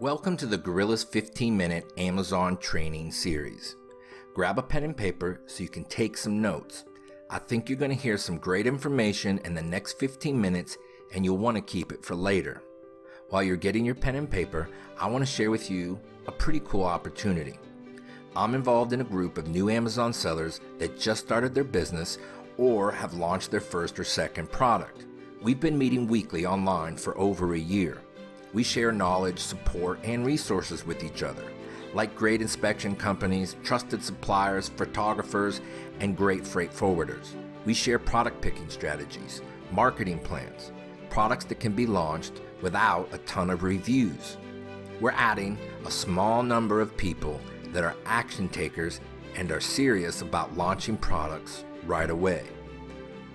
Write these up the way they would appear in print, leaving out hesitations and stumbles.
Welcome to the Gorillaz 15-minute Amazon training series. Grab a pen and paper so you can take some notes. I think you're going to hear some great information in the next 15 minutes and you'll want to keep it for later. While you're getting your pen and paper, I want to share with you a pretty cool opportunity. I'm involved in a group of new Amazon sellers that just started their business or have launched their first or second product. We've been meeting weekly online for over a year. We share knowledge, support, and resources with each other, like great inspection companies, trusted suppliers, photographers, and great freight forwarders. We share product picking strategies, marketing plans, products that can be launched without a ton of reviews. We're adding a small number of people that are action takers and are serious about launching products right away.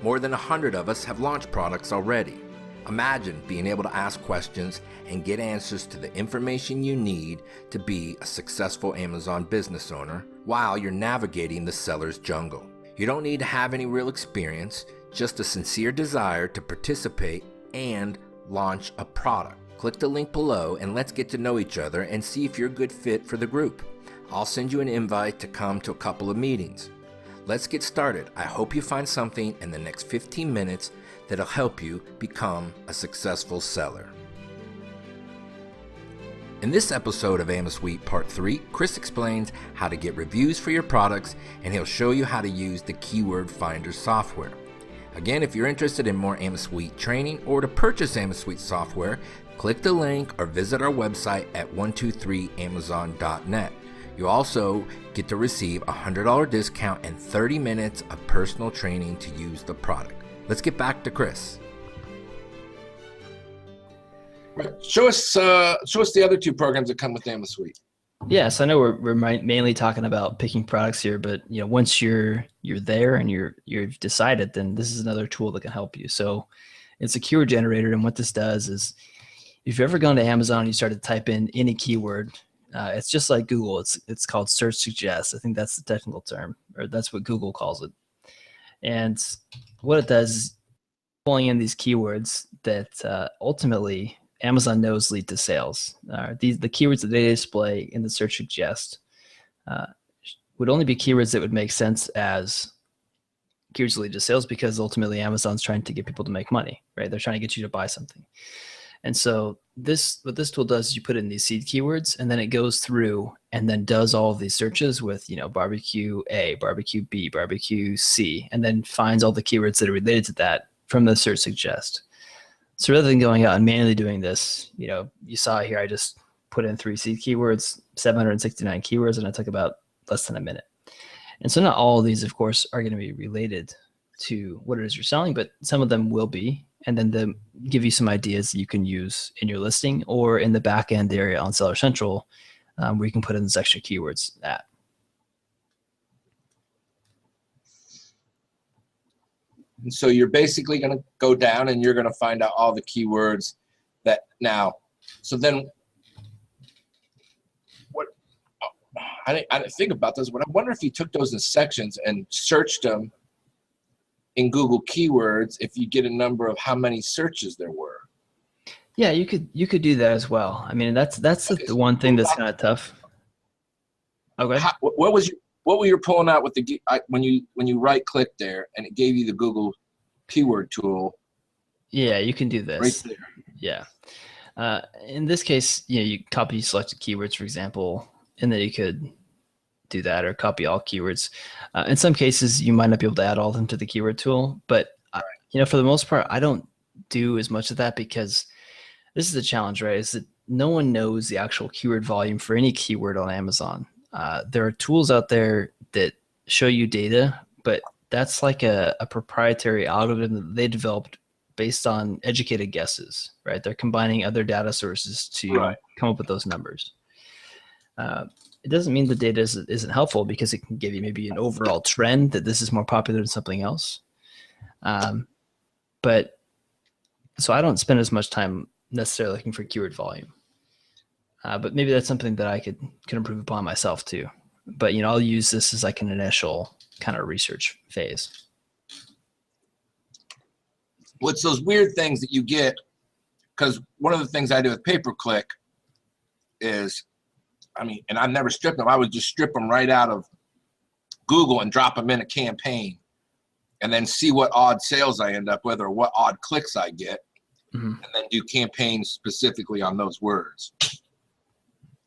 More than 100 of us have launched products already. Imagine being able to ask questions and get answers to the information you need to be a successful Amazon business owner while you're navigating the seller's jungle. You don't need to have any real experience, just a sincere desire to participate and launch a product. Click the link below and let's get to know each other and see if you're a good fit for the group. I'll send you an invite to come to a couple of meetings. Let's get started. I hope you find something in the next 15 minutes that'll help you become a successful seller. In this episode of Amasuite Part 3, Chris explains how to get reviews for your products and he'll show you how to use the Keyword Finder software. Again, if you're interested in more Amasuite training or to purchase Amasuite software, click the link or visit our website at 123amazon.net. You also get to receive a $100 discount and 30 minutes of personal training to use the product. Let's get back to Chris. Show us the other two programs that come with Amasuite. Yes, I know we're mainly talking about picking products here, but once you're there and you've decided, then this is another tool that can help you. So it's a keyword generator, and what this does is, if you've ever gone to Amazon and you start to type in any keyword, it's just like Google. It's called Search Suggest. I think that's the technical term, or that's what Google calls it. And what it does is pulling in these keywords that ultimately Amazon knows lead to sales. The keywords that they display in the Search Suggest would only be keywords that would make sense as keywords that lead to sales, because ultimately Amazon's trying to get people to make money, right? They're trying to get you to buy something. And so what this tool does is you put in these seed keywords, and then it goes through and then does all of these searches with, barbecue A, barbecue B, barbecue C, and then finds all the keywords that are related to that from the Search Suggest. So rather than going out and manually doing this, you saw here, I just put in 3 seed keywords, 769 keywords, and it took about less than a minute. And so not all of these, of course, are going to be related to what it is you're selling, but some of them will be. And then they give you some ideas that you can use in your listing or in the back end area on Seller Central, where you can put in these extra keywords at. And so you're basically going to go down and you're going to find out all the keywords that now. So then what? I didn't think about this, but I wonder if you took those in sections and searched them in Google keywords, if you get a number of how many searches there were. Yeah, you could do that as well. I mean, that's okay, the one thing that's kind of tough. Okay. What were you pulling out with the when you right click there and it gave you the Google keyword tool? Yeah, you can do this right there. Yeah. In this case, you copy selected keywords, for example, and then you could do that, or copy all keywords. In some cases, you might not be able to add all of them to the keyword tool, but for the most part, I don't do as much of that, because this is the challenge, right? Is that no one knows the actual keyword volume for any keyword on Amazon. There are tools out there that show you data, but that's like a proprietary algorithm that they developed based on educated guesses, right? They're combining other data sources to come up with those numbers. It doesn't mean the data isn't helpful, because it can give you maybe an overall trend that this is more popular than something else. But so I don't spend as much time necessarily looking for keyword volume. But maybe that's something that I could improve upon myself too. But I'll use this as like an initial kind of research phase. Well, it's those weird things that you get, because one of the things I do with pay-per-click is, I mean, and I've never stripped them. I would just strip them right out of Google and drop them in a campaign and then see what odd sales I end up with or what odd clicks I get. Mm-hmm. And then do campaigns specifically on those words.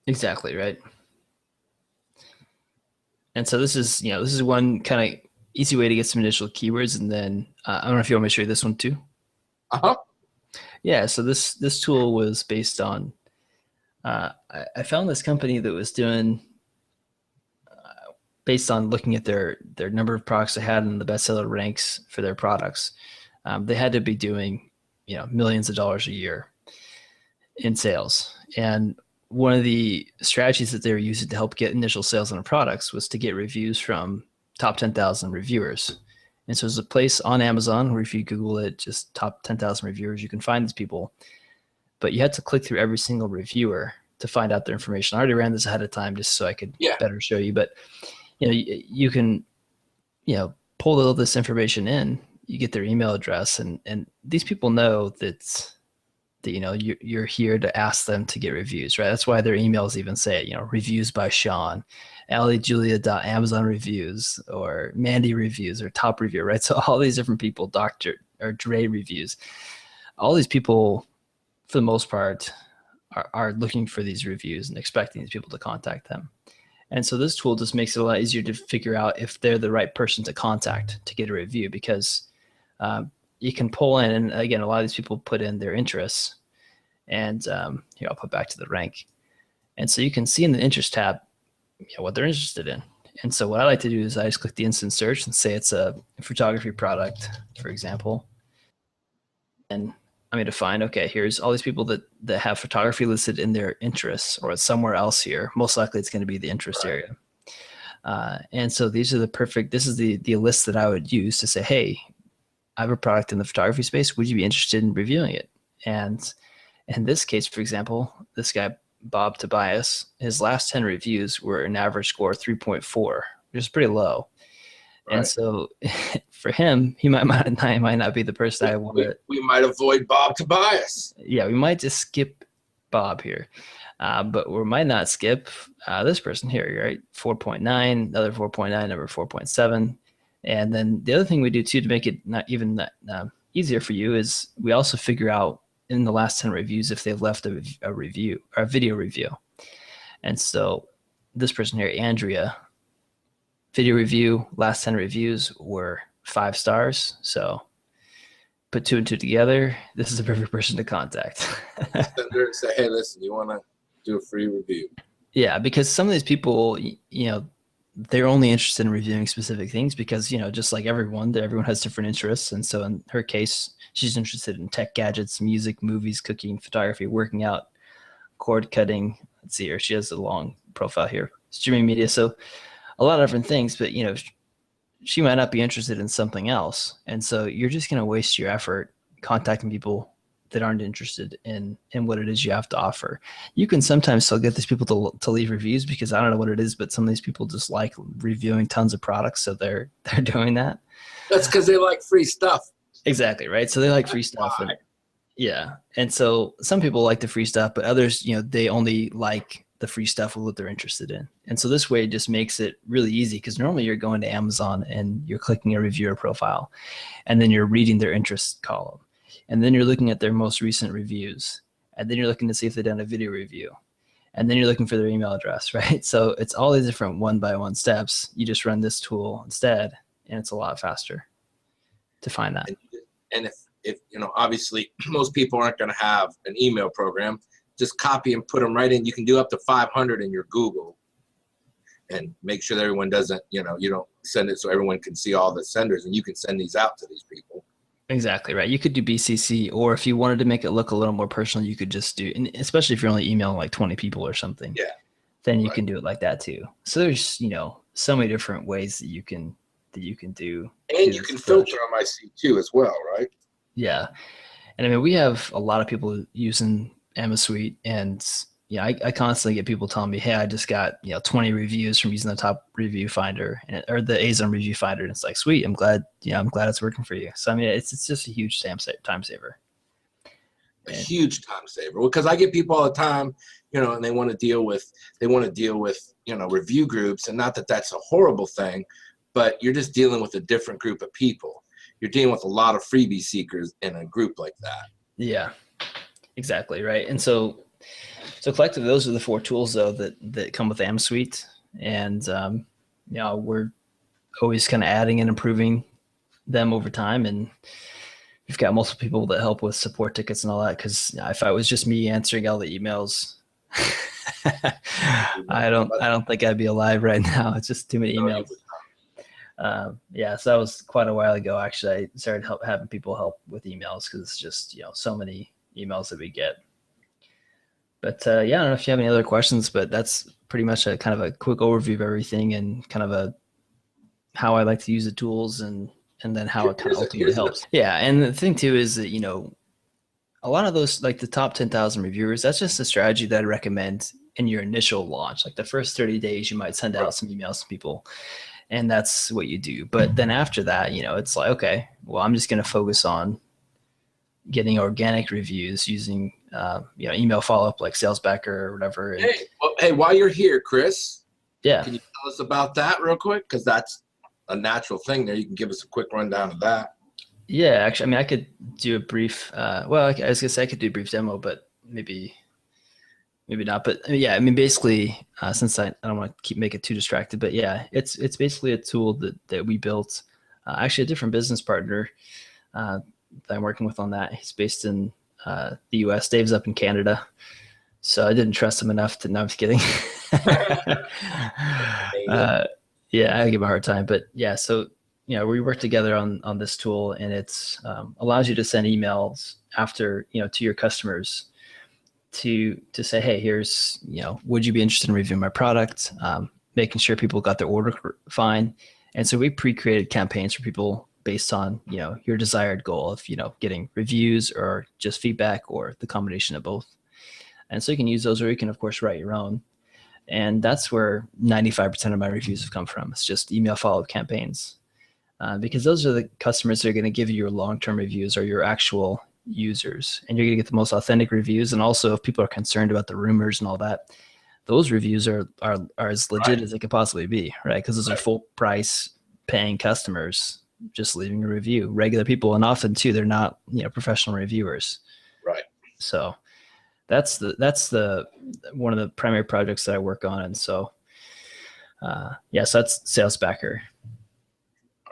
Exactly, right. And so this is one kind of easy way to get some initial keywords. And then I don't know if you want me to show you this one too. Uh-huh. Yeah. So this tool was based on, I found this company that was doing, based on looking at their number of products they had in the bestseller ranks for their products. They had to be doing, millions of dollars a year in sales. And one of the strategies that they were using to help get initial sales on the products was to get reviews from top 10,000 reviewers. And so there's a place on Amazon where if you Google it, just top 10,000 reviewers, you can find these people. But you had to click through every single reviewer to find out their information. I already ran this ahead of time just so I could better show you. But you can pull all this information in. You get their email address, and these people know that you're here to ask them to get reviews, right? That's why their emails even say, reviews by Sean, AllieJulia.Amazon reviews, or Mandy reviews, or top review, right? So all these different people, Dr. or Dre reviews, all these people, for the most part, are looking for these reviews and expecting these people to contact them. And so this tool just makes it a lot easier to figure out if they're the right person to contact to get a review, because you can pull in, and again, a lot of these people put in their interests, and here, I'll put back to the rank. And so you can see in the interest tab, what they're interested in. And so what I like to do is I just click the instant search and say it's a photography product, for example. And I'm going to find, okay, here's all these people that have photography listed in their interests, or it's somewhere else here. Most likely it's going to be the interest area. And so these are this is the list that I would use to say, hey, I have a product in the photography space. Would you be interested in reviewing it? And in this case, for example, this guy, Bob Tobias, his last 10 reviews were an average score of 3.4, which is pretty low. Right. And so for him, he might not be the person I want to. We might avoid Bob Tobias. Yeah, we might just skip Bob here. But we might not skip this person here, right? 4.9, another 4.9, number 4.7. And then the other thing we do too to make it not even easier for you is we also figure out in the last 10 reviews if they've left a review or a video review. And so this person here, Andrea, video review, last 10 reviews were 5 stars. So put 2 and 2 together. This is the perfect person to contact. Send her and say, hey, listen, you want to do a free review? Yeah, because some of these people, they're only interested in reviewing specific things because, just like everyone has different interests. And so in her case, she's interested in tech gadgets, music, movies, cooking, photography, working out, cord cutting. Let's see here. She has a long profile here, streaming media. So a lot of different things, but, she might not be interested in something else. And so you're just going to waste your effort contacting people that aren't interested in what it is you have to offer. You can sometimes still get these people to leave reviews because I don't know what it is, but some of these people just like reviewing tons of products. So they're doing that. That's because they like free stuff. Exactly. Right. So they like free stuff. And, yeah. And so some people like the free stuff, but others, they only like the free stuff with what they're interested in. And so this way it just makes it really easy because normally you're going to Amazon and you're clicking a reviewer profile and then you're reading their interest column. And then you're looking at their most recent reviews. And then you're looking to see if they've done a video review. And then you're looking for their email address, right? So it's all these different one-by-one steps. You just run this tool instead, and it's a lot faster to find that. And if obviously most people aren't going to have an email program, just copy and put them right in. You can do up to 500 in your Google and make sure that everyone doesn't, you don't send it so everyone can see all the senders, and you can send these out to these people. Exactly right. You could do BCC, or if you wanted to make it look a little more personal, you could just do, and especially if you're only emailing like 20 people or something, then you can do it like that too. So there's, so many different ways that you can do. And you can filter them, I see too, as well, right? Yeah. And I mean, we have a lot of people using Amasuite, and I constantly get people telling me, hey, I just got 20 reviews from using the top review finder or the Azon review finder, and it's like, sweet, I'm glad it's working for you. So I mean, it's just a huge time saver. A huge time saver, because I get people all the time, and they want to deal with, review groups, and not that that's a horrible thing, but you're just dealing with a different group of people. You're dealing with a lot of freebie seekers in a group like that. Yeah, exactly. Right. And so collectively, those are the 4 tools though, that come with Amasuite. And, we're always kind of adding and improving them over time. And we've got multiple people that help with support tickets and all that. Cause if it was just me answering all the emails, I don't think I'd be alive right now. It's just too many emails. So that was quite a while ago. Actually, I started having people help with emails because it's just, so many emails that we get. But I don't know if you have any other questions, but that's pretty much a kind of a quick overview of everything and kind of how I like to use the tools and then how it kind of ultimately helps. Yeah. And the thing too is that, a lot of those, like the top 10,000 reviewers, that's just a strategy that I recommend in your initial launch. Like the first 30 days, you might send out some emails to people, and that's what you do. But then after that, it's like, okay, well, I'm just going to focus on getting organic reviews using, email follow-up like SalesBacker or whatever. Hey, while you're here, Chris, yeah, can you tell us about that real quick? Because that's a natural thing there. You can give us a quick rundown of that. Yeah, actually, I could do a brief, I was going to say I could do a brief demo, but maybe not. But basically, since I don't want to make it too distracted, but yeah, it's basically a tool that we built. Actually, a different business partner that I'm working with on that. He's based in the U.S. Dave's up in Canada, so I didn't trust him enough to. No, I'm just kidding. I give him a hard time, but yeah. So we work together on this tool, and it's allows you to send emails after to your customers to say, hey, here's would you be interested in reviewing my product? Making sure people got their order fine, and so we pre-created campaigns for people based on your desired goal of getting reviews or just feedback or the combination of both. And so you can use those, or you can of course write your own. And that's where 95% of my reviews have come from. It's just email follow-up campaigns, because those are the customers that are going to give you your long-term reviews or your actual users, and you're going to get the most authentic reviews. And also, if people are concerned about the rumors and all that, those reviews are as legit as they could possibly be, right? Because those are full price paying customers just leaving a review, regular people, and often too they're not professional reviewers, right? So that's the one of the primary projects that I work on. And so so that's SalesBacker.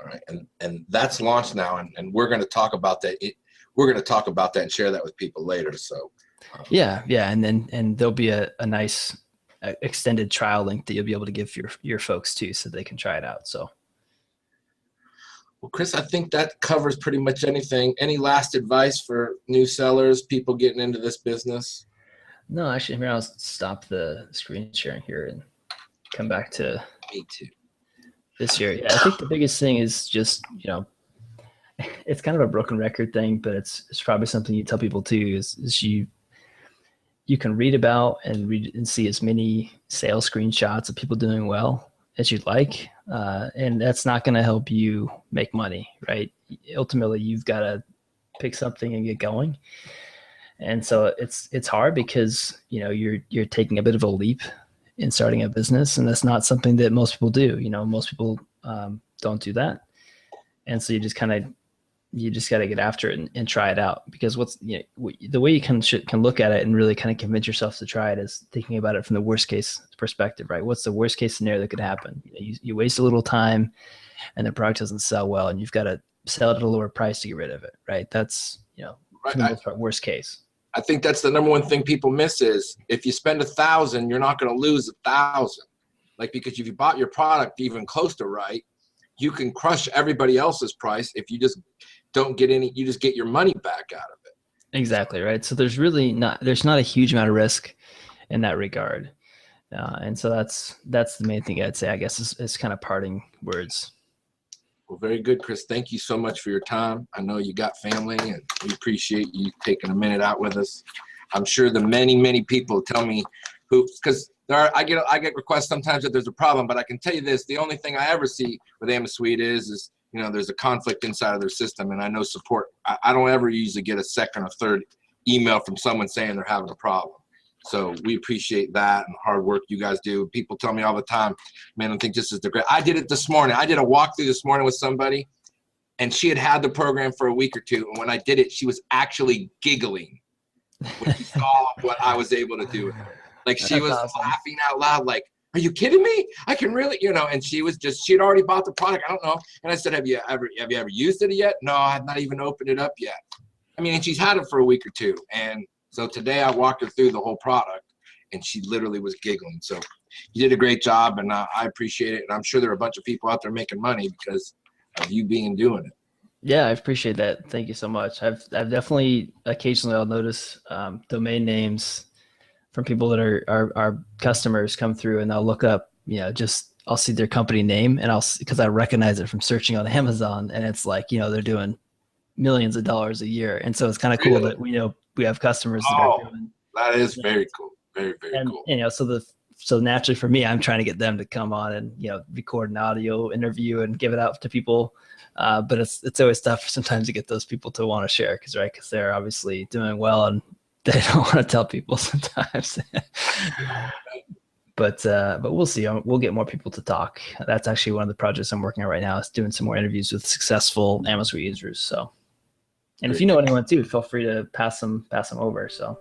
All right, and that's launched now, and we're going to talk about that. We're going to talk about that and share that with people later. So and there'll be a nice extended trial link that you'll be able to give your folks too, so they can try it out. So. Well, Chris, I think that covers pretty much anything. Any last advice for new sellers, people getting into this business? No, actually, here, I'll stop the screen sharing here and come back to me too. This year. Yeah, I think the biggest thing is just, it's kind of a broken record thing, but it's probably something you tell people too, is you can read about and see as many sales screenshots of people doing well as you'd like. And that's not going to help you make money, right? Ultimately, you've got to pick something and get going. And so it's hard because, you're taking a bit of a leap in starting a business, and that's not something that most people do. Most people don't do that. And so you just got to get after it and try it out, because the way you can look at it and really kind of convince yourself to try it is thinking about it from the worst case perspective, right? What's the worst case scenario that could happen? You waste a little time and the product doesn't sell well, and you've got to sell it at a lower price to get rid of it, right? That's, for the most part, worst case. I think that's the number one thing people miss is if you spend $1,000, you're not going to lose $1,000. Because if you bought your product even close to right, you can crush everybody else's price if you just don't get any, you just get your money back out of it. Exactly, right? So there's not a huge amount of risk in that regard. And so that's the main thing I'd say, I guess, is kind of parting words. Well, very good, Chris. Thank you so much for your time. I know you got family, and we appreciate you taking a minute out with us. I'm sure the many people tell me because I get requests sometimes that there's a problem, but I can tell you this, the only thing I ever see with Amasuite is there's a conflict inside of their system, and I know support. I don't ever usually get a second or third email from someone saying they're having a problem. So we appreciate that and the hard work you guys do. People tell me all the time, man, I think this is the great. I did it this morning. I did a walkthrough this morning with somebody, and she had the program for a week or two. And when I did it, she was actually giggling when she saw what I was able to do with her. Like she was laughing out loud, like, are you kidding me? I can really, and she had already bought the product. I don't know. And I said, have you ever used it yet? No, I have not even opened it up yet. I mean, and she's had it for a week or two. And so today I walked her through the whole product, and she literally was giggling. So you did a great job, and I appreciate it. And I'm sure there are a bunch of people out there making money because of you doing it. Yeah, I appreciate that. Thank you so much. I've definitely occasionally I'll notice domain names from people that are customers come through, and I'll look up, I'll see their company name, and because I recognize it from searching on Amazon, and it's like, they're doing millions of dollars a year. And so it's kind of cool that we have customers that are doing. That is very cool. Very, very cool. So naturally for me, I'm trying to get them to come on and, record an audio interview and give it out to people. But it's always tough sometimes to get those people to want to share because they're obviously doing well and they don't want to tell people sometimes. But we'll see. We'll get more people to talk. That's actually one of the projects I'm working on right now, is doing some more interviews with successful Amasuite users. So, and if you know anyone too, feel free to pass them over. So,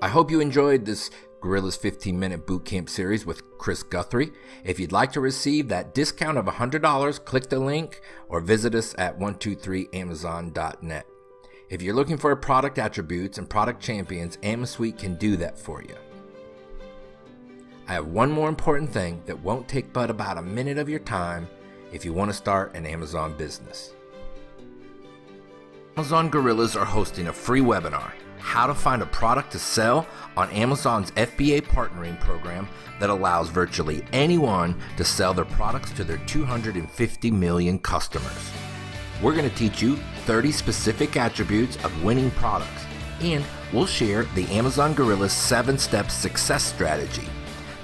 I hope you enjoyed this Gorillaz 15-minute bootcamp series with Chris Guthrie. If you'd like to receive that discount of $100, click the link or visit us at 123amazon.net. If you're looking for product attributes and product champions, Amasuite can do that for you. I have one more important thing that won't take but about a minute of your time if you want to start an Amazon business. Amazon Gorillaz are hosting a free webinar, How to Find a Product to Sell, on Amazon's FBA partnering program that allows virtually anyone to sell their products to their 250 million customers. We're going to teach you 30 specific attributes of winning products, and we'll share the Amazon Gorillaz 7-step success strategy.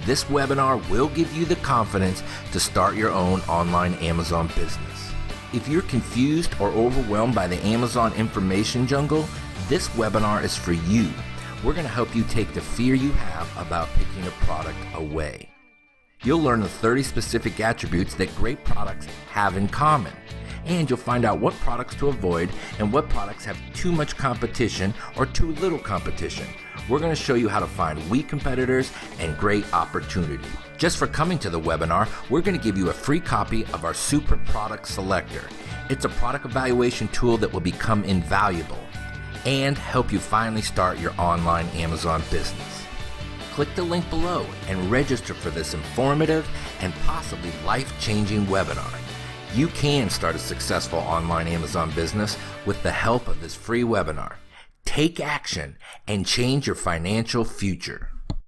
This webinar will give you the confidence to start your own online Amazon business. If you're confused or overwhelmed by the Amazon information jungle, this webinar is for you. We're going to help you take the fear you have about picking a product away. You'll learn the 30 specific attributes that great products have in common. And you'll find out what products to avoid and what products have too much competition or too little competition. We're going to show you how to find weak competitors and great opportunity. Just for coming to the webinar, we're going to give you a free copy of our Super Product Selector. It's a product evaluation tool that will become invaluable and help you finally start your online Amazon business. Click the link below and register for this informative and possibly life-changing webinar. You can start a successful online Amazon business with the help of this free webinar. Take action and change your financial future.